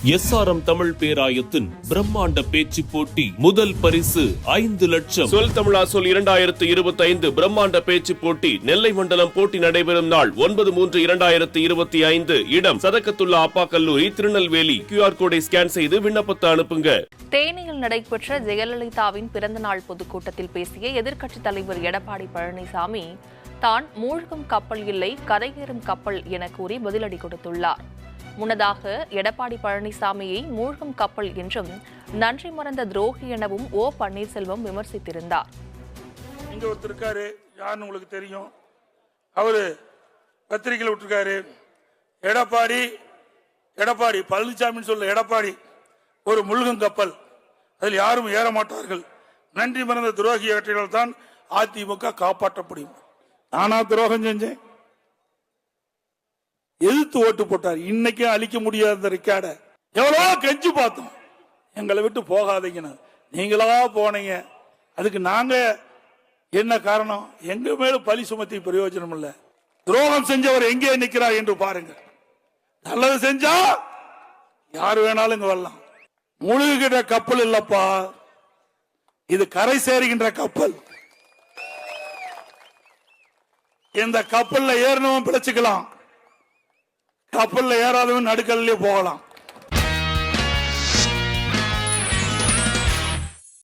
SRM Tamil பேராயத்தின் பிரம்மாண்ட பேச்சு போட்டி முதல் பரிசு 5 லட்சம். சொல் தமிழா சொல் 2025 பிரம்மாண்ட பேச்சு போட்டி நெல்லை மண்டலம் போட்டி நடைபெறும் நாள் 9/3/2025. இடம் சதக்கத்துல்லா அப்பா கல்லூரி, திருநெல்வேலி. QR கோடை ஸ்கேன் செய்து விண்ணப்பத்தை அனுப்புங்க. தேனியில் நடைபெற்ற ஜெயலலிதாவின் பிறந்தநாள் பொதுக்கூட்டத்தில் பேசிய எதிர்க்கட்சித் தலைவர் எடப்பாடி பழனிசாமி தான் மூழ்கும் கப்பல் இல்லை, கரையேறும் கப்பல் என கூறி பதிலடி கொடுத்துள்ளார். முன்னதாக எடப்பாடி பழனிசாமியை மூழ்கும் கப்பல் என்றும் நன்றி மறந்த துரோகி எனவும் ஓ பன்னீர்செல்வம் விமர்சித்திருந்தார். இங்க ஒருத்தர் இருக்காரு, யாருன்னு உங்களுக்கு தெரியும். அவரு பத்திரிகையில் விட்டுருக்காரு, எடப்பாடி பழனிசாமின்னு சொல்ல எடப்பாடி ஒரு முழுகும் கப்பல், அதில் யாரும் ஏற மாட்டார்கள், நன்றி மறந்த துரோகி இவற்றைகள் தான் அதிமுக காப்பாற்ற முடியும். நானா துரோகம் செஞ்சேன்? எதிர்த்து ஓட்டு போட்டார். இன்னைக்கும் அழிக்க முடியாத ரெக்கார்ட எவ்வளவோ கெஞ்சி பார்த்தோம், எங்களை விட்டு போகாதீங்கன்னு. நீங்களா போனீங்க. அதுக்கு நாங்க என்ன காரணம்? எங்க மேல பழி சுமத்தி பிரயோஜனம் இல்ல. துரோகம் செஞ்சவர் எங்கே நிற்கிறார் என்று பாருங்க. நல்லது செஞ்சா யாரு வேணாலும் இங்க வரலாம். முழுகிற கப்பல் இல்லப்பா, இது கரை சேருகின்ற கப்பல். இந்த கப்பல்ல ஏறணும் பிழைச்சுக்கலாம், கப்பல்ல ஏறாதவன் நடுக்கல்லே போகலாம்.